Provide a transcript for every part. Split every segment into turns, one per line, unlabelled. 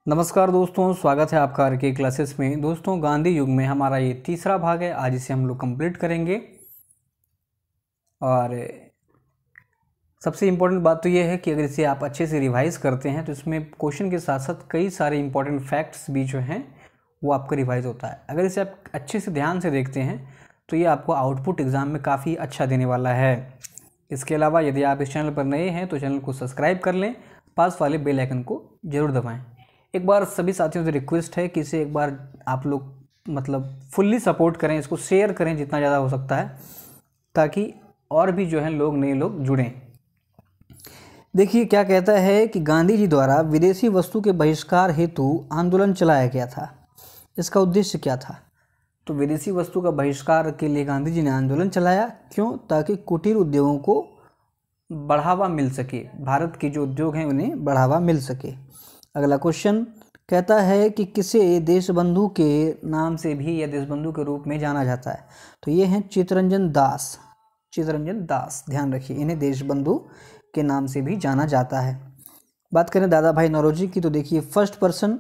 नमस्कार दोस्तों, स्वागत है आपका आर के क्लासेस में। दोस्तों, गांधी युग में हमारा ये तीसरा भाग है। आज इसे हम लोग कंप्लीट करेंगे। और सबसे इम्पोर्टेंट बात तो ये है कि अगर इसे आप अच्छे से रिवाइज़ करते हैं तो इसमें क्वेश्चन के साथ साथ कई सारे इंपॉर्टेंट फैक्ट्स भी जो हैं वो आपका रिवाइज होता है। अगर इसे आप अच्छे से ध्यान से देखते हैं तो ये आपको आउटपुट एग्ज़ाम में काफ़ी अच्छा देने वाला है। इसके अलावा यदि आप इस चैनल पर नए हैं तो चैनल को सब्सक्राइब कर लें, पास वाले बेल आइकन को ज़रूर दबाएं। एक बार सभी साथियों से रिक्वेस्ट है कि इसे एक बार आप लोग फुल्ली सपोर्ट करें, इसको शेयर करें जितना ज़्यादा हो सकता है, ताकि और भी जो है नए लोग जुड़ें। देखिए क्या कहता है कि गांधी जी द्वारा विदेशी वस्तु के बहिष्कार हेतु आंदोलन चलाया गया था। इसका उद्देश्य क्या था? तो विदेशी वस्तु का बहिष्कार के लिए गांधी जी ने आंदोलन चलाया। क्यों? ताकि कुटीर उद्योगों को बढ़ावा मिल सके, भारत के जो उद्योग हैं उन्हें बढ़ावा मिल सके। अगला क्वेश्चन कहता है कि किसे देशबंधु के नाम से भी या देशबंधु के रूप में जाना जाता है? तो ये हैं चित्तरंजन दास। चित्तरंजन दास, ध्यान रखिए, इन्हें देशबंधु के नाम से भी जाना जाता है। बात करें दादा भाई नौरोजी की, तो देखिए फर्स्ट पर्सन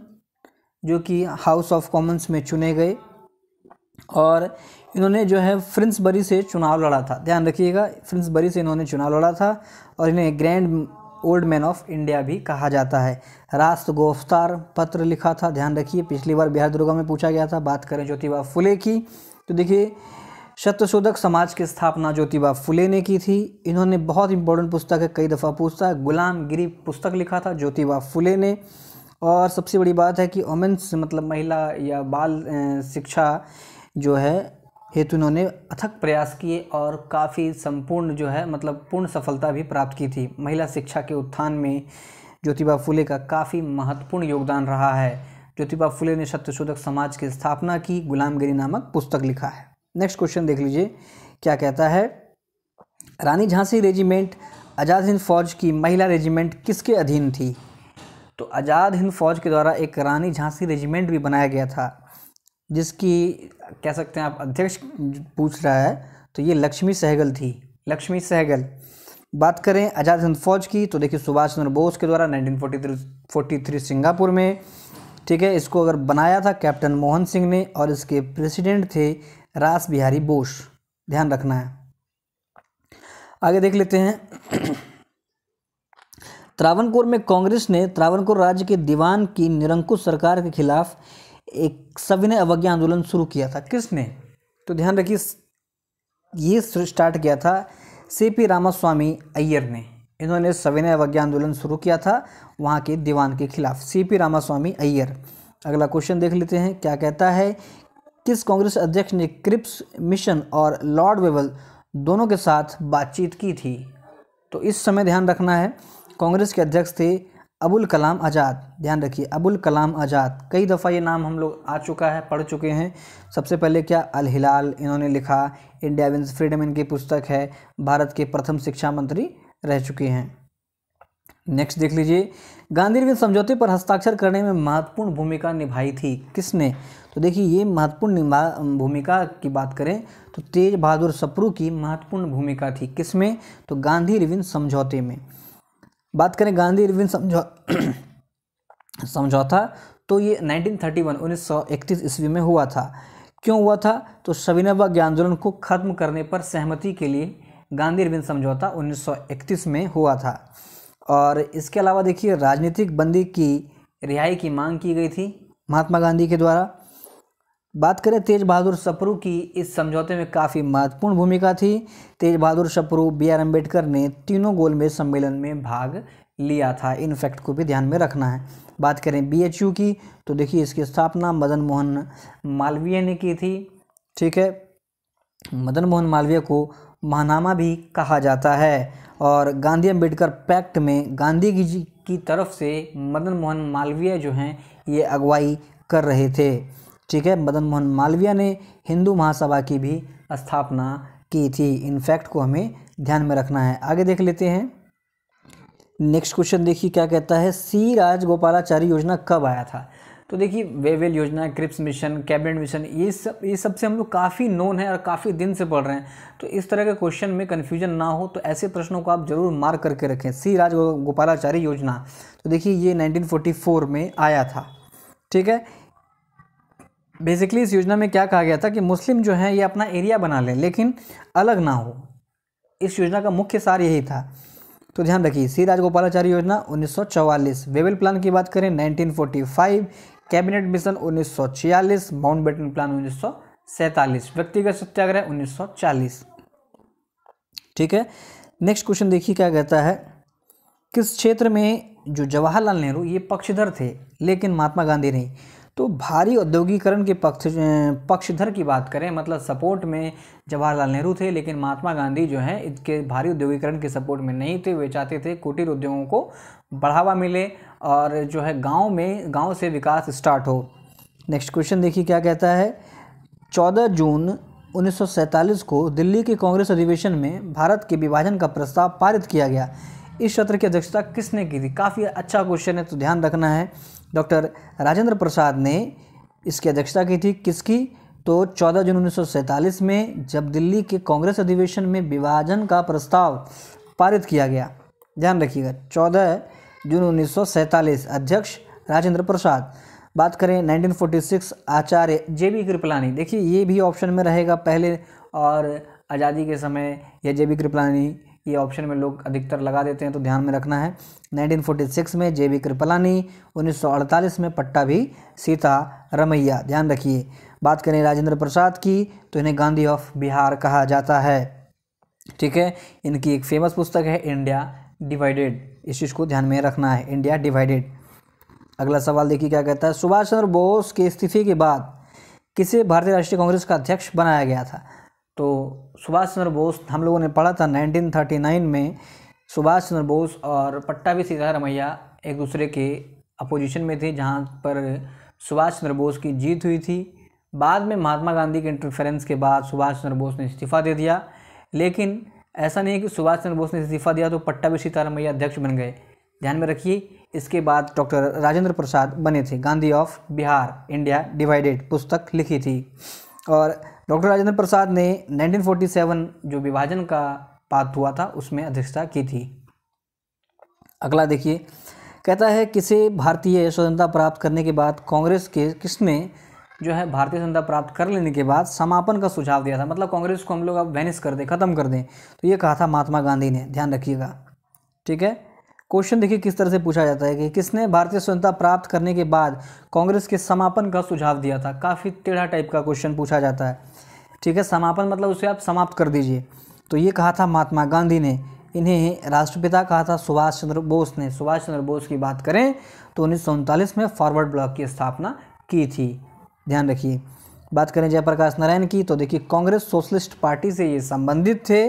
जो कि हाउस ऑफ कॉमन्स में चुने गए और इन्होंने जो है फ्रिंसबरी से चुनाव लड़ा था। ध्यान रखिएगा, फ्रिंसबरी से इन्होंने चुनाव लड़ा था और इन्हें grand old man of India भी कहा जाता है। राष्ट्र गोफ्तार पत्र लिखा था। ध्यान रखिए, पिछली बार बिहार दुर्गा में पूछा गया था। बात करें ज्योतिबा फुले की, तो देखिए सत्यशोधक समाज की स्थापना ज्योतिबा फुले ने की थी। इन्होंने बहुत इंपॉर्टेंट पुस्तक है, कई दफ़ा पूछता है, गुलामगिरी पुस्तक लिखा था ज्योतिबा फुले ने। और सबसे बड़ी बात है कि वोमेन्स महिला या बाल शिक्षा जो है हेतु इन्होंने अथक प्रयास किए और काफ़ी संपूर्ण जो है पूर्ण सफलता भी प्राप्त की थी। महिला शिक्षा के उत्थान में ज्योतिबा फुले का काफ़ी महत्वपूर्ण योगदान रहा है। ज्योतिबा फुले ने सत्यशोधक समाज की स्थापना की, गुलामगिरी नामक पुस्तक लिखा है। नेक्स्ट क्वेश्चन देख लीजिए क्या कहता है। रानी झांसी रेजिमेंट आज़ाद हिंद फौज की महिला रेजिमेंट किसके अधीन थी? तो आज़ाद हिंद फौज के द्वारा एक रानी झांसी रेजिमेंट भी बनाया गया था, जिसकी कह सकते हैं आप अध्यक्ष पूछ रहा है, तो ये लक्ष्मी सहगल थी। लक्ष्मी सहगल। बात करें आज़ाद हिंद फौज की, तो देखिए सुभाष चंद्र बोस के द्वारा 1943 सिंगापुर में, ठीक है, इसको अगर बनाया था कैप्टन मोहन सिंह ने और इसके प्रेसिडेंट थे रास बिहारी बोस। ध्यान रखना है। आगे देख लेते हैं। त्रावणकोर में कांग्रेस ने त्रावणकोर राज्य के दीवान की निरंकुश सरकार के खिलाफ एक सविनय अवज्ञा आंदोलन शुरू किया था। किसने? तो ध्यान रखिए, ये स्टार्ट किया था सीपी रामास्वामी अय्यर ने। इन्होंने सविनय अवज्ञा आंदोलन शुरू किया था वहाँ के दीवान के खिलाफ, सीपी रामास्वामी अय्यर। अगला क्वेश्चन देख लेते हैं क्या कहता है। किस कांग्रेस अध्यक्ष ने क्रिप्स मिशन और लॉर्ड वेवल दोनों के साथ बातचीत की थी? तो इस समय ध्यान रखना है, कांग्रेस के अध्यक्ष थे अबुल कलाम आज़ाद। ध्यान रखिए, अबुल कलाम आज़ाद। कई दफ़ा ये नाम हम लोग आ चुका है, पढ़ चुके हैं। सबसे पहले क्या, अल हिलाल इन्होंने लिखा, इंडिया विंस फ्रीडम इनकी पुस्तक है, भारत के प्रथम शिक्षा मंत्री रह चुके हैं। नेक्स्ट देख लीजिए, गांधी इरविन समझौते पर हस्ताक्षर करने में महत्वपूर्ण भूमिका निभाई थी। किसने? तो देखिए ये महत्वपूर्ण भूमिका की बात करें तो तेज बहादुर सप्रू की महत्वपूर्ण भूमिका थी। किसमें? तो गांधी इरविन समझौते में। बात करें गांधी इरविन समझौता, तो ये 1931 ईस्वी में हुआ था। क्यों हुआ था? तो सविनय अवज्ञा आंदोलन को खत्म करने पर सहमति के लिए गांधी इरविन समझौता 1931 में हुआ था। और इसके अलावा देखिए राजनीतिक बंदी की रिहाई की मांग की गई थी महात्मा गांधी के द्वारा। बात करें तेज बहादुर सप्रू की, इस समझौते में काफ़ी महत्वपूर्ण भूमिका थी। तेज बहादुर सप्रू, बी आर अम्बेडकर ने तीनों गोलमेज सम्मेलन में भाग लिया था। इन फैक्ट को भी ध्यान में रखना है। बात करें बीएचयू की, तो देखिए इसकी स्थापना मदन मोहन मालवीय ने की थी। ठीक है, मदन मोहन मालवीय को महानामा भी कहा जाता है। और गांधी अम्बेडकर पैक्ट में गांधी जी की तरफ से मदन मोहन मालवीय जो हैं ये अगुवाई कर रहे थे। ठीक है, मदन मोहन मालवीय ने हिंदू महासभा की भी स्थापना की थी। इन फैक्ट को हमें ध्यान में रखना है। आगे देख लेते हैं। नेक्स्ट क्वेश्चन देखिए क्या कहता है। सी राजगोपालाचारी योजना कब आया था? तो देखिए वेवेल योजना, क्रिप्स मिशन, कैबिनेट मिशन, ये सब से हम लोग काफ़ी नोन है और काफ़ी दिन से पढ़ रहे हैं। तो इस तरह के क्वेश्चन में कन्फ्यूजन ना हो तो ऐसे प्रश्नों को आप जरूर मार्क करके रखें। सी राजगोपालाचारी योजना, तो देखिए ये 1944 में आया था। ठीक है, बेसिकली इस योजना में क्या कहा गया था कि मुस्लिम जो हैं ये अपना एरिया बना लें लेकिन अलग ना हो। इस योजना का मुख्य सार यही था। तो ध्यान रखिए, सी राजगोपालाचारी योजना 1944, वेवेल प्लान की बात करें 1945, कैबिनेट मिशन 1946, माउंटबेटन प्लान 1947, व्यक्तिगत सत्याग्रह 1940। ठीक है, नेक्स्ट क्वेश्चन देखिए क्या कहता है, किस क्षेत्र में जो जवाहरलाल नेहरू ये पक्षधर थे लेकिन महात्मा गांधी नहीं। तो भारी औद्योगिकरण के पक्षधर की बात करें, मतलब सपोर्ट में जवाहरलाल नेहरू थे लेकिन महात्मा गांधी जो हैं इसके भारी औद्योगिकरण के सपोर्ट में नहीं थे। वे चाहते थे कुटीर उद्योगों को बढ़ावा मिले और जो है गांव से विकास स्टार्ट हो। नेक्स्ट क्वेश्चन देखिए क्या कहता है, 14 जून 1947 को दिल्ली के कांग्रेस अधिवेशन में भारत के विभाजन का प्रस्ताव पारित किया गया। इस सत्र की अध्यक्षता किसने की थी? काफ़ी अच्छा क्वेश्चन है, तो ध्यान रखना है। डॉक्टर राजेंद्र प्रसाद ने इसकी अध्यक्षता की थी। किसकी? तो 14 जून 1947 में जब दिल्ली के कांग्रेस अधिवेशन में विभाजन का प्रस्ताव पारित किया गया। ध्यान रखिएगा, 14 जून 1947, अध्यक्ष राजेंद्र प्रसाद। बात करें 1946, आचार्य JB कृपलानी। देखिए ये भी ऑप्शन में रहेगा पहले, और आज़ादी के समय या JB कृपलानी ये ऑप्शन में लोग अधिकतर लगा देते हैं, तो ध्यान में रखना है। 1946 में JB कृपलानी, 1948 में पट्टाभी सीतारमैया। ध्यान रखिए। बात करें राजेंद्र प्रसाद की तो इन्हें गांधी ऑफ बिहार कहा जाता है। ठीक है, इनकी एक फेमस पुस्तक है इंडिया डिवाइडेड, इस चीज़ को ध्यान में रखना है, इंडिया डिवाइडेड। अगला सवाल देखिए क्या कहता है, सुभाष चंद्र बोस के इस्तीफे के बाद किसे भारतीय राष्ट्रीय कांग्रेस का अध्यक्ष बनाया गया था? तो सुभाष चंद्र बोस, हम लोगों ने पढ़ा था 1939 में सुभाष चंद्र बोस और पट्टाभी सीतारमैया एक दूसरे के अपोजिशन में थे, जहां पर सुभाष चंद्र बोस की जीत हुई थी। बाद में महात्मा गांधी के इंटरफेरेंस के बाद सुभाष चंद्र बोस ने इस्तीफा दे दिया, लेकिन ऐसा नहीं है कि सुभाष चंद्र बोस ने इस्तीफा दिया तो पट्टाभी सीतारमैया अध्यक्ष बन गए। ध्यान में रखिए, इसके बाद डॉक्टर राजेंद्र प्रसाद बने थे। Gandhi of Bihar, India divided पुस्तक लिखी थी। और डॉक्टर राजेंद्र प्रसाद ने 1947 जो विभाजन का बात हुआ था उसमें अध्यक्षता की थी। अगला देखिए, कहता है किसे भारतीय स्वतंत्रता प्राप्त करने के बाद कांग्रेस के किसने जो है भारतीय स्वतंत्रता प्राप्त कर लेने के बाद समापन का सुझाव दिया था, मतलब कांग्रेस को हम लोग अब वैनिश कर दें, ख़त्म कर दें, तो ये कहा था महात्मा गांधी ने। ध्यान रखिएगा। ठीक है, क्वेश्चन देखिए किस तरह से पूछा जाता है कि किसने भारतीय स्वतंत्रता प्राप्त करने के बाद कांग्रेस के समापन का सुझाव दिया था। काफ़ी टेढ़ा टाइप का क्वेश्चन पूछा जाता है। ठीक है, समापन मतलब उसे आप समाप्त कर दीजिए, तो ये कहा था महात्मा गांधी ने। इन्हें राष्ट्रपिता कहा था सुभाष चंद्र बोस ने। सुभाष चंद्र बोस की बात करें तो 1939 में फॉरवर्ड ब्लॉक की स्थापना की थी। ध्यान रखिए। बात करें जयप्रकाश नारायण की तो देखिए कांग्रेस सोशलिस्ट पार्टी से ये संबंधित थे।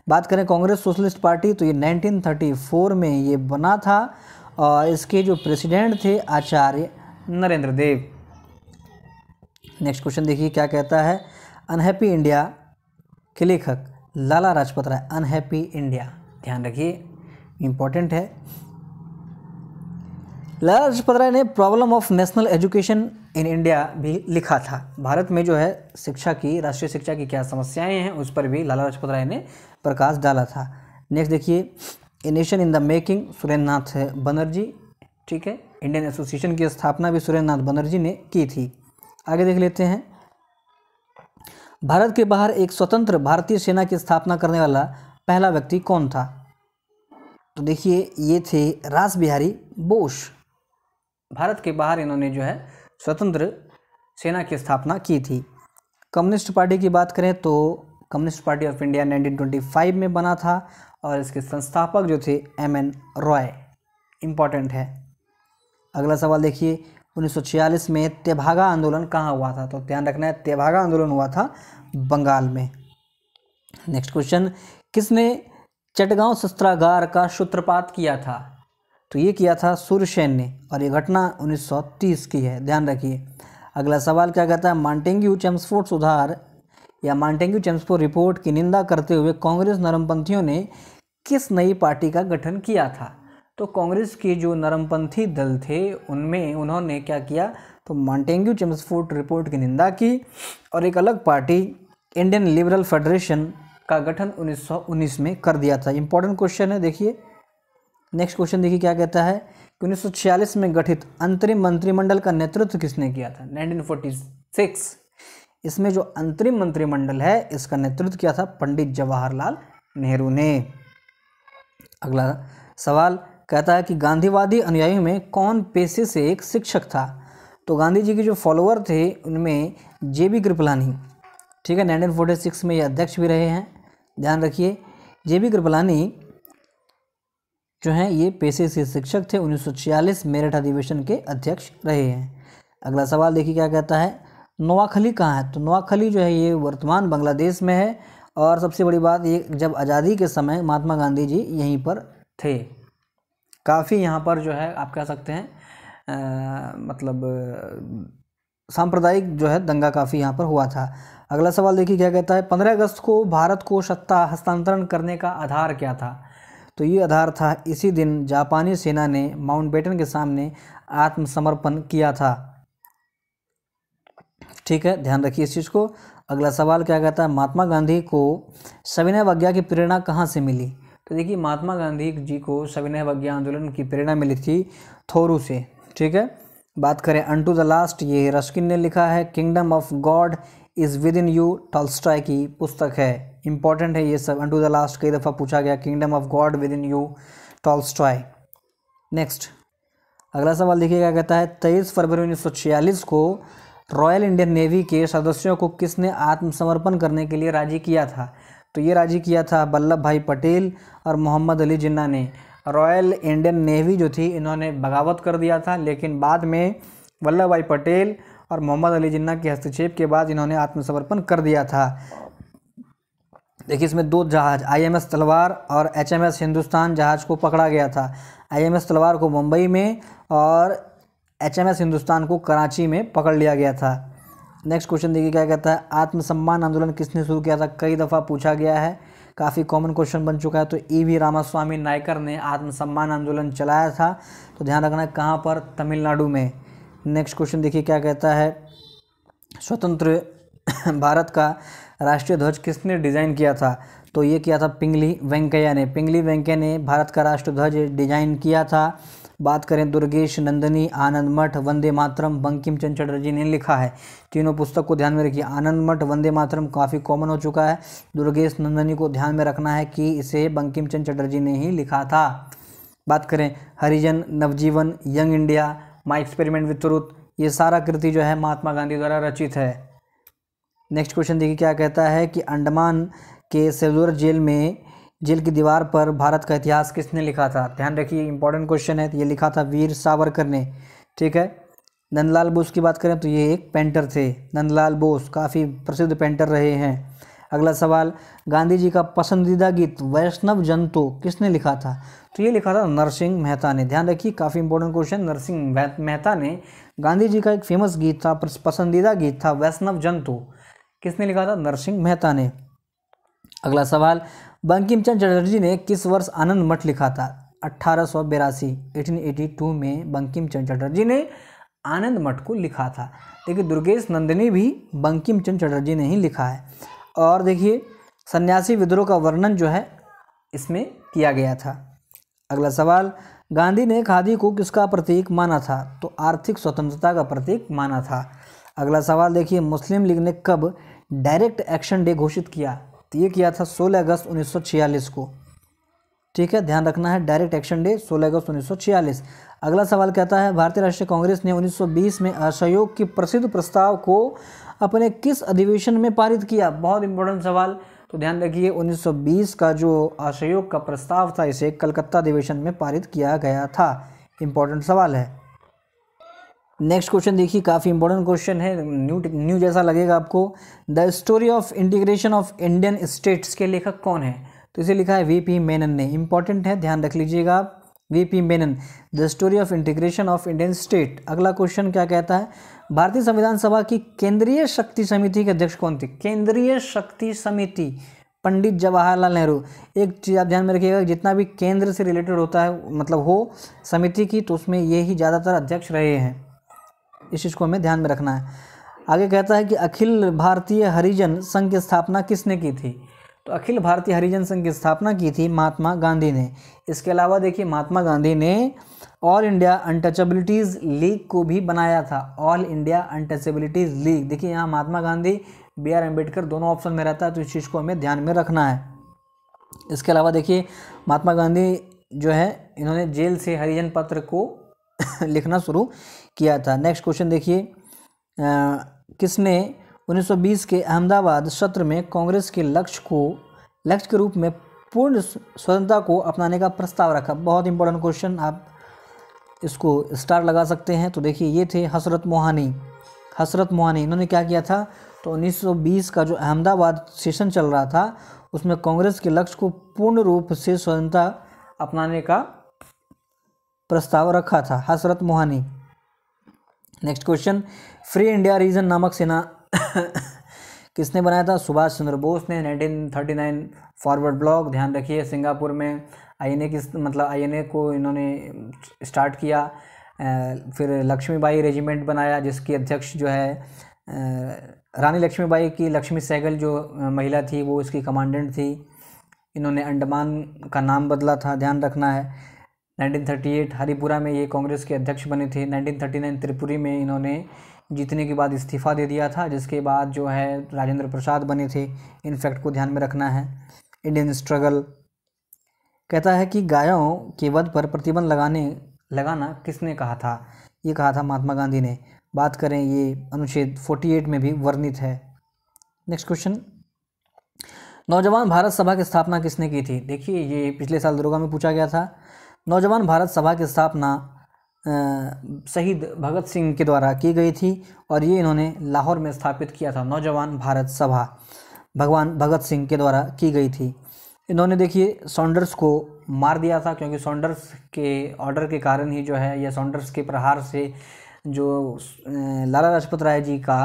बात करें कांग्रेस सोशलिस्ट पार्टी तो ये 1934 में ये बना था और इसके जो प्रेसिडेंट थे आचार्य नरेंद्र देव। नेक्स्ट क्वेश्चन देखिए क्या कहता है, अनहैप्पी इंडिया के लेखक लाला लाजपत राय। अनहैप्पी इंडिया, ध्यान रखिए, इम्पॉर्टेंट है। लाला लाजपत राय ने problem of national education in India भी लिखा था। भारत में जो है शिक्षा की, राष्ट्रीय शिक्षा की क्या समस्याएं हैं उस पर भी लाला लाजपत राय ने प्रकाश डाला था। नेक्स्ट देखिए, a nation in the making, Surendra Nath Banerjee. ठीक है, इंडियन एसोसिएशन की स्थापना भी सुरेंद्र नाथ बनर्जी ने की थी। आगे देख लेते हैं, भारत के बाहर एक स्वतंत्र भारतीय सेना की स्थापना करने वाला पहला व्यक्ति कौन था? तो देखिए ये थे रास बिहारी बोस। भारत के बाहर इन्होंने जो है स्वतंत्र सेना की स्थापना की थी। कम्युनिस्ट पार्टी की बात करें तो कम्युनिस्ट पार्टी ऑफ इंडिया 1925 में बना था और इसके संस्थापक जो थे MN रॉय। इम्पॉर्टेंट है। अगला सवाल देखिए, 1946 में तेभागा आंदोलन कहाँ हुआ था? तो ध्यान रखना है, तेभागा आंदोलन हुआ था बंगाल में। नेक्स्ट क्वेश्चन, किसने चटगांव शस्त्रागार का सूत्रपात किया था? तो ये किया था सूर्यसेन ने और ये घटना 1930 की है। ध्यान रखिए। अगला सवाल क्या कहता है, मॉन्टेग्यू चेम्सफोर्ड सुधार या मॉन्टेग्यू चेम्सफोर्ड रिपोर्ट की निंदा करते हुए कांग्रेस नरमपंथियों ने किस नई पार्टी का गठन किया था? तो कांग्रेस के जो नरमपंथी दल थे उनमें उन्होंने क्या किया, तो मॉन्टेग्यू चेम्सफोर्ड रिपोर्ट की निंदा की और एक अलग पार्टी इंडियन लिबरल फेडरेशन का गठन 1919 में कर दिया था। इंपॉर्टेंट क्वेश्चन है, देखिए नेक्स्ट क्वेश्चन देखिए क्या कहता है कि 1946 में गठित अंतरिम मंत्रिमंडल का नेतृत्व किसने किया था। 1946 इसमें जो अंतरिम मंत्रिमंडल है इसका नेतृत्व किया था पंडित जवाहरलाल नेहरू ने। अगला सवाल कहता है कि गांधीवादी अनुयायियों में कौन पेशे से एक शिक्षक था। तो गांधी जी के जो फॉलोअर थे उनमें जेबी कृपलानी, ठीक है, 1946 में ये अध्यक्ष भी रहे हैं, ध्यान रखिए। जेबी कृपलानी जो हैं ये पेशे से शिक्षक थे, 1946 मेरठ अधिवेशन के अध्यक्ष रहे हैं। अगला सवाल देखिए क्या कहता है, नोआखली कहाँ है। तो नोआखली जो है ये वर्तमान बांग्लादेश में है और सबसे बड़ी बात ये जब आज़ादी के समय महात्मा गांधी जी यहीं पर थे। काफ़ी यहाँ पर जो है आप कह सकते हैं मतलब सांप्रदायिक जो है दंगा काफ़ी यहाँ पर हुआ था। अगला सवाल देखिए क्या कहता है, 15 अगस्त को भारत को सत्ता हस्तांतरण करने का आधार क्या था। तो ये आधार था इसी दिन जापानी सेना ने माउंटबेटन के सामने आत्मसमर्पण किया था, ठीक है, ध्यान रखिए इस चीज़ को। अगला सवाल क्या कहता है, महात्मा गांधी को सविनय अवज्ञा की प्रेरणा कहाँ से मिली। तो देखिए महात्मा गांधी जी को सविनय अवज्ञा आंदोलन की प्रेरणा मिली थी थोरू से, ठीक है। बात करें अनटू द लास्ट, ये रस्किन ने लिखा है। Kingdom of God is with in you Tolstoy की पुस्तक है, इंपॉर्टेंट है ये सब। अनटू द लास्ट कई दफ़ा पूछा गया, kingdom of God with in you Tolstoy. Next अगला सवाल देखिए क्या कहता है, 23 फरवरी 1946 को रॉयल इंडियन नेवी के सदस्यों को किसने आत्मसमर्पण करने के लिए राजी किया था। तो ये राजी किया था वल्लभ भाई पटेल और मोहम्मद अली जिन्ना ने। रॉयल इंडियन नेवी जो थी इन्होंने बगावत कर दिया था, लेकिन बाद में वल्लभ भाई पटेल और मोहम्मद अली जिन्ना के हस्तक्षेप के बाद इन्होंने आत्मसमर्पण कर दिया था। देखिए इसमें 2 जहाज IMS तलवार और HMS हिंदुस्तान जहाज को पकड़ा गया था। IMS तलवार को मुंबई में और HMS हिंदुस्तान को कराची में पकड़ लिया गया था। नेक्स्ट क्वेश्चन देखिए क्या कहता है, आत्मसम्मान आंदोलन किसने शुरू किया था। कई दफ़ा पूछा गया है, काफ़ी कॉमन क्वेश्चन बन चुका है। तो EV रामास्वामी नायकर ने आत्मसम्मान आंदोलन चलाया था। तो ध्यान रखना है कहाँ पर, तमिलनाडु में। नेक्स्ट क्वेश्चन देखिए क्या कहता है, स्वतंत्र भारत का राष्ट्रीय ध्वज किसने डिज़ाइन किया था। तो ये किया था पिंगली वेंकैया ने। पिंगली वेंकैया ने भारत का राष्ट्रीय ध्वज डिजाइन किया था। बात करें दुर्गेश नंदिनी, आनंद मठ, वंदे मातरम, बंकिम चंद्र चटर्जी ने लिखा है। तीनों पुस्तक को ध्यान में रखिए। आनंद मठ, वंदे मातरम काफ़ी कॉमन हो चुका है। दुर्गेश नंदिनी को ध्यान में रखना है कि इसे बंकिम चंद्र चटर्जी ने ही लिखा था। बात करें Harijan, Navajivan, young India, my experiment with truth, ये सारा कृति जो है महात्मा गांधी द्वारा रचित है। नेक्स्ट क्वेश्चन देखिए क्या कहता है कि अंडमान के सेलुलर जेल की दीवार पर भारत का इतिहास किसने लिखा था। ध्यान रखिए इंपॉर्टेंट क्वेश्चन है। तो ये लिखा था वीर सावरकर ने, ठीक है। नंदलाल बोस की बात करें तो ये एक पेंटर थे, नंदलाल बोस काफ़ी प्रसिद्ध पेंटर रहे हैं। अगला सवाल, गांधी जी का पसंदीदा गीत वैष्णव जन तो किसने लिखा था। तो ये लिखा था नरसिंह मेहता ने। ध्यान रखिए काफ़ी इंपॉर्टेंट क्वेश्चन, नरसिंह मेहता ने गांधी जी का एक फेमस गीत था, पसंदीदा गीत था वैष्णव जन तो, किसने लिखा था, नरसिंह मेहता ने। अगला सवाल, बंकिम चंद्र चटर्जी ने किस वर्ष आनंद मठ लिखा था। 1882 में बंकिम चंद्र चटर्जी ने आनंद मठ को लिखा था। देखिए दुर्गेश नंदिनी भी बंकिम चंद्र चटर्जी ने ही लिखा है। और देखिए सन्यासी विद्रोह का वर्णन जो है इसमें किया गया था। अगला सवाल, गांधी ने खादी को किसका प्रतीक माना था। तो आर्थिक स्वतंत्रता का प्रतीक माना था। अगला सवाल देखिए, मुस्लिम लीग ने कब डायरेक्ट एक्शन डे घोषित किया। तो ये किया था 16 अगस्त 1946 को, ठीक है, ध्यान रखना है, डायरेक्ट एक्शन डे 16 अगस्त 1946। अगला सवाल कहता है, भारतीय राष्ट्रीय कांग्रेस ने 1920 में असहयोग के प्रसिद्ध प्रस्ताव को अपने किस अधिवेशन में पारित किया। बहुत इंपॉर्टेंट सवाल। तो ध्यान रखिए 1920 का जो असहयोग का प्रस्ताव था इसे कलकत्ता अधिवेशन में पारित किया गया था। इंपॉर्टेंट सवाल है। नेक्स्ट क्वेश्चन देखिए काफ़ी इंपॉर्टेंट क्वेश्चन है, न्यू जैसा लगेगा आपको। The story of integration of Indian states के लेखक कौन है। तो इसे लिखा है VP मेनन ने। इंपॉर्टेंट है, ध्यान रख लीजिएगा, VP Menon, the story of integration of Indian state. अगला क्वेश्चन क्या कहता है, भारतीय संविधान सभा की केंद्रीय शक्ति समिति के अध्यक्ष कौन थे। केंद्रीय शक्ति समिति पंडित जवाहरलाल नेहरू। एक चीज़ आप ध्यान में रखिएगा, जितना भी केंद्र से रिलेटेड होता है मतलब हो समिति की, तो उसमें ये ही ज़्यादातर अध्यक्ष रहे हैं, इस चीज़ को हमें ध्यान में रखना है। आगे कहता है कि अखिल भारतीय हरिजन संघ की स्थापना किसने की थी? तो अखिल भारतीय हरिजन संघ की स्थापना की थी महात्मा गांधी ने। इसके अलावा देखिए महात्मा गांधी ने ऑल इंडिया अनटचेबिलिटीज़ लीग को भी बनाया था। ऑल इंडिया अनटचेबिलिटीज़ लीग, देखिए यहाँ महात्मा गांधी, बी आर अम्बेडकर दोनों ऑप्शन में रहता है, तो इस चीज़ को हमें ध्यान में रखना है। इसके अलावा देखिए महात्मा गांधी जो है इन्होंने जेल से हरिजन पत्र को लिखना शुरू किया था। नेक्स्ट क्वेश्चन देखिए, किसने 1920 के अहमदाबाद सत्र में कांग्रेस के लक्ष्य के रूप में पूर्ण स्वतंत्रता को अपनाने का प्रस्ताव रखा? बहुत इंपॉर्टेंट क्वेश्चन, आप इसको स्टार लगा सकते हैं। तो देखिए ये थे हसरत मोहानी। हसरत मोहानी इन्होंने क्या किया था? तो 1920 का जो अहमदाबाद सेशन चल रहा था उसमें कांग्रेस के लक्ष्य को पूर्ण रूप से स्वतंत्रता अपनाने का प्रस्ताव रखा था, हसरत Mohani. Next question, free India region नामक सेना किसने बनाया था? सुभाष चंद्र बोस ने 1939। फॉरवर्ड ब्लॉक ध्यान रखिए, सिंगापुर में आईएनए आईएनए को इन्होंने स्टार्ट किया। फिर लक्ष्मीबाई रेजिमेंट बनाया जिसकी अध्यक्ष जो है रानी लक्ष्मीबाई की लक्ष्मी सहगल जो महिला थी वो इसकी कमांडेंट थी। इन्होंने अंडमान का नाम बदला था, ध्यान रखना है। 1938 हरिपुरा में ये कांग्रेस के अध्यक्ष बने थे। 1939 त्रिपुरी में इन्होंने जीतने के बाद इस्तीफ़ा दे दिया था, जिसके बाद जो है राजेंद्र प्रसाद बने थे। इन फैक्ट को ध्यान में रखना है। इंडियन स्ट्रगल कहता है कि गायों के वध पर प्रतिबंध लगाना किसने कहा था? ये कहा था महात्मा गांधी ने। बात करें ये अनुच्छेद 48 में भी वर्णित है। नेक्स्ट क्वेश्चन, नौजवान भारत सभा की स्थापना किसने की थी? देखिए ये पिछले साल दरोगा में पूछा गया था। नौजवान भारत सभा की स्थापना शहीद भगत सिंह के द्वारा की गई थी और ये इन्होंने लाहौर में स्थापित किया था। नौजवान भारत सभा भगवान भगत सिंह के द्वारा की गई थी। इन्होंने देखिए सॉन्डर्स को मार दिया था, क्योंकि सॉन्डर्स के ऑर्डर के कारण ही जो है या सॉन्डर्स के प्रहार से जो लाला लाजपत राय जी का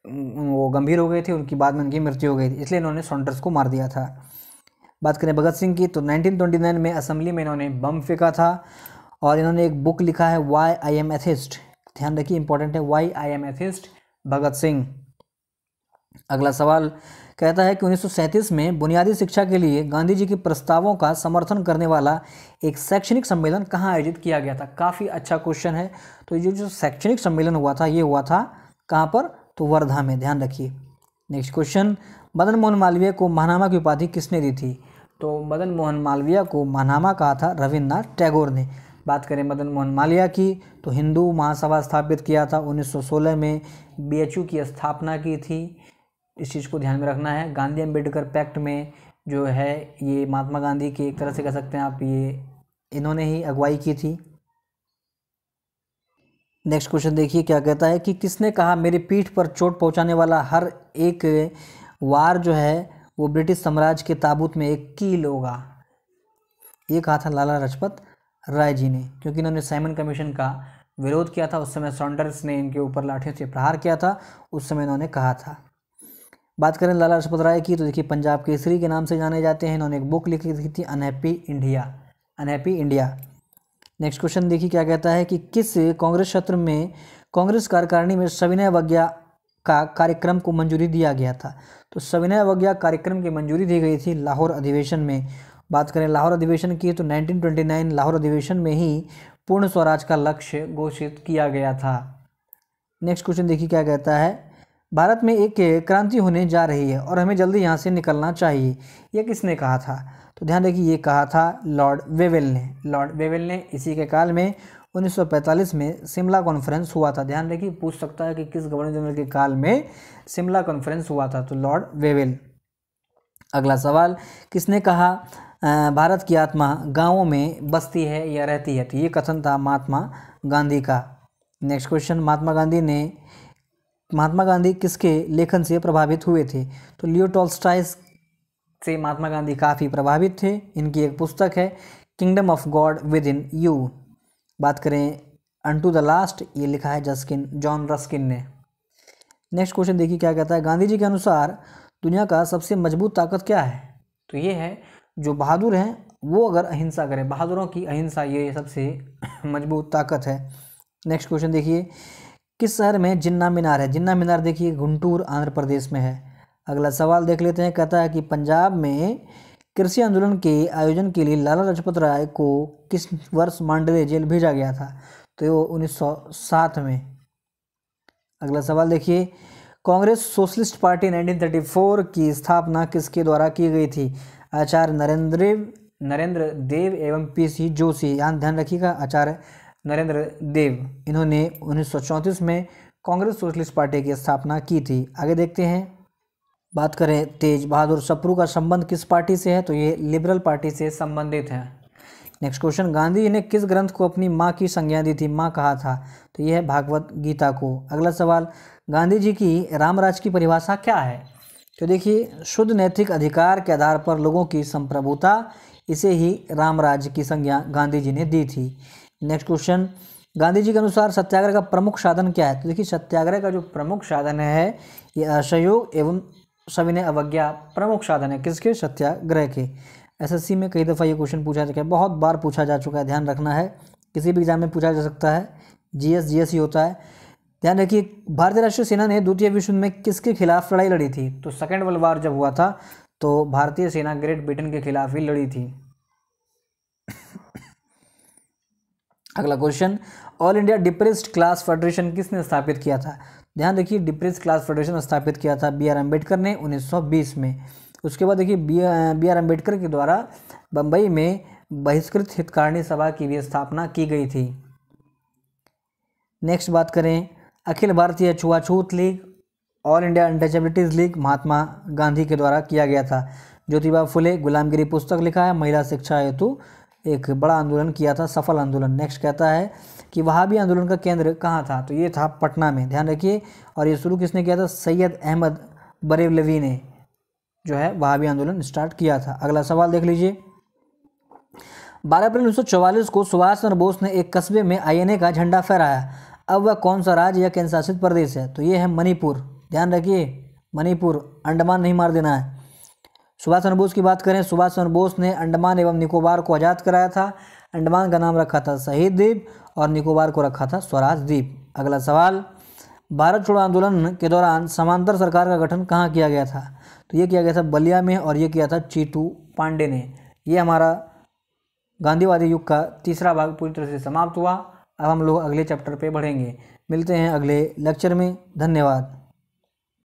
वो गंभीर हो गए थे, उनकी बाद में उनकी मृत्यु हो गई थी, इसलिए इन्होंने सॉन्डर्स को मार दिया था। बात करें भगत सिंह की, तो 1929 में असेंबली में इन्होंने बम फेंका था और इन्होंने एक बुक लिखा है वाई आई एम एथिस्ट। ध्यान रखिए इंपॉर्टेंट है, Y I am atheist, Bhagat Singh. अगला सवाल कहता है कि 1937 में बुनियादी शिक्षा के लिए गांधी जी के प्रस्तावों का समर्थन करने वाला एक शैक्षणिक सम्मेलन कहाँ आयोजित किया गया था? काफ़ी अच्छा क्वेश्चन है। तो ये जो शैक्षणिक सम्मेलन हुआ था ये हुआ था कहाँ पर? तो वर्धा में, ध्यान रखिए। नेक्स्ट क्वेश्चन, मदन मोहन मालवीय को महानामा की उपाधि किसने दी थी? तो मदन मोहन मालवीय को महानामा कहा था रविन्द्रनाथ टैगोर ने। बात करें मदन मोहन मालवीय की, तो हिंदू महासभा स्थापित किया था 1916 में, बीएचयू की स्थापना की थी, इस चीज़ को ध्यान में रखना है। गांधी अम्बेडकर पैक्ट में जो है ये महात्मा गांधी की एक तरह से कह सकते हैं आप, ये इन्होंने ही अगुवाई की थी। नेक्स्ट क्वेश्चन देखिए क्या कहता है कि किसने कहा मेरी पीठ पर चोट पहुंचाने वाला हर एक वार जो है वो ब्रिटिश साम्राज्य के ताबूत में एक कील होगा? ये कहा था लाला लाजपत राय जी ने, क्योंकि इन्होंने साइमन कमीशन का विरोध किया था। उस समय सॉन्डर्स ने इनके ऊपर लाठियों से प्रहार किया था, उस समय इन्होंने कहा था। बात करें लाला लाजपत राय की, तो देखिए पंजाब केसरी के नाम से जाने जाते हैं। इन्होंने एक बुक लिखी थी unhappy India, unhappy India. Next question देखिए क्या कहता है कि किस कांग्रेस क्षेत्र में कांग्रेस कार्यकारिणी में सविनय अवज्ञा का कार्यक्रम को मंजूरी दिया गया था? तो सविनय अवज्ञा कार्यक्रम की मंजूरी दी गई थी लाहौर अधिवेशन में। बात करें लाहौर अधिवेशन की, तो 1929 लाहौर अधिवेशन में ही पूर्ण स्वराज का लक्ष्य घोषित किया गया था। नेक्स्ट क्वेश्चन देखिए क्या कहता है, भारत में एक क्रांति होने जा रही है और हमें जल्दी यहाँ से निकलना चाहिए, यह किसने कहा था? तो ध्यान रखिए ये कहा था लॉर्ड वेवेल ने। लॉर्ड वेवेल ने इसी के काल में 1945 में शिमला कॉन्फ्रेंस हुआ था। ध्यान रखिए पूछ सकता है कि किस गवर्नर जनरल के काल में शिमला कॉन्फ्रेंस हुआ था, तो लॉर्ड वेवेल। अगला सवाल, किसने कहा भारत की आत्मा गाँवों में बसती है या रहती है? तो ये कथन था महात्मा गांधी का। नेक्स्ट क्वेश्चन, महात्मा गांधी किसके लेखन से प्रभावित हुए थे? तो लियो टॉल्स्टॉय से महात्मा गांधी काफ़ी प्रभावित थे। इनकी एक पुस्तक है kingdom of God with in you. बात करें अनटू द लास्ट, ये लिखा है जॉन रस्किन ने। नेक्स्ट क्वेश्चन देखिए क्या कहता है, गांधी जी के अनुसार दुनिया का सबसे मजबूत ताकत क्या है? तो ये है जो बहादुर हैं वो अगर अहिंसा करें, बहादुरों की अहिंसा ये सबसे मजबूत ताकत है। नेक्स्ट क्वेश्चन देखिए, किस शहर में जिन्ना मीनार है? जिन्ना मीनार देखिए गुंटूर आंध्र प्रदेश में है। अगला सवाल देख लेते हैं, कहता है कि पंजाब में कृषि आंदोलन के आयोजन के लिए लाला लाजपत राय को किस वर्ष मांडले जेल भेजा गया था? तो वो 1907 में। अगला सवाल देखिए, कांग्रेस सोशलिस्ट पार्टी 1934 की स्थापना किसके द्वारा की गई थी? आचार्य नरेंद्र देव एवं पीसी जोशी। यहाँ ध्यान रखिएगा, आचार्य नरेंद्र देव, इन्होंने 1934 में कांग्रेस सोशलिस्ट पार्टी की स्थापना की थी। आगे देखते हैं, बात करें तेज बहादुर सप्रू का संबंध किस पार्टी से है? तो ये लिबरल पार्टी से संबंधित है। नेक्स्ट क्वेश्चन, गांधी जी ने किस ग्रंथ को अपनी माँ की संज्ञा दी थी, माँ कहा था? तो यह है भागवत गीता को। अगला सवाल, गांधी जी की रामराज की परिभाषा क्या है? तो देखिए, शुद्ध नैतिक अधिकार के आधार पर लोगों की संप्रभुता, इसे ही रामराज की संज्ञा गांधी जी ने दी थी। नेक्स्ट क्वेश्चन, गांधी जी के अनुसार सत्याग्रह का प्रमुख साधन क्या है? तो देखिए, सत्याग्रह का जो प्रमुख साधन है ये असहयोग एवं सविनय अवज्ञा प्रमुख साधन है। किसके? सत्याग्रह के। एसएससी में कई दफ़ा ये क्वेश्चन पूछा जा चुका है, बहुत बार पूछा जा चुका है, ध्यान रखना है। किसी भी एग्जाम में पूछा जा सकता है, जीएस ही होता है। ध्यान रखिए, भारतीय राष्ट्रीय सेना ने द्वितीय विश्व युद्ध में किसके खिलाफ लड़ाई लड़ी थी? तो सेकेंड वर्ल्ड वार जब हुआ था तो भारतीय सेना ग्रेट ब्रिटेन के खिलाफ ही लड़ी थी। अगला question, all India depressed class federation किसने स्थापित किया था? ध्यान देखिए, डिप्रेस्ड क्लास फेडरेशन स्थापित किया था बी आर अम्बेडकर ने 1920 में। उसके बाद देखिए, बी आर अम्बेडकर के द्वारा बम्बई में बहिष्कृत हितकारिणी सभा की भी स्थापना की गई थी। नेक्स्ट बात करें, अखिल भारतीय छुआछूत league, all India अनटचेबिलिटीज league Mahatma Gandhi के द्वारा किया गया था। ज्योतिबा फुले गुलामगिरी पुस्तक लिखा है, महिला शिक्षा हेतु एक बड़ा आंदोलन किया था, सफल आंदोलन। नेक्स्ट कहता है कि वहाबी आंदोलन का केंद्र कहाँ था? तो ये था पटना में, ध्यान रखिए। और ये शुरू किसने किया था? सैयद अहमद बरेलवी ने जो है वहाबी आंदोलन स्टार्ट किया था। अगला सवाल देख लीजिए, 12 अप्रैल 1944 को सुभाष चंद्र बोस ने एक कस्बे में आईएनए का झंडा फहराया। अब वह कौन सा राज्य या केंद्र शासित प्रदेश है? तो ये है मणिपुर। ध्यान रखिए, मणिपुर, अंडमान नहीं मार देना है। सुभाष चंद्र बोस की बात करें, सुभाष चंद्र बोस ने अंडमान एवं निकोबार को आज़ाद कराया था। अंडमान का नाम रखा था शहीद द्वीप और निकोबार को रखा था स्वराज द्वीप। अगला सवाल, भारत छोड़ो आंदोलन के दौरान समांतर सरकार का गठन कहाँ किया गया था? तो ये किया गया था बलिया में, और ये किया था चीटू पांडे ने। ये हमारा गांधीवादी युग का तीसरा भाग पूरी तरह से समाप्त हुआ। अब हम लोग अगले चैप्टर पे बढ़ेंगे। मिलते हैं अगले लेक्चर में। धन्यवाद।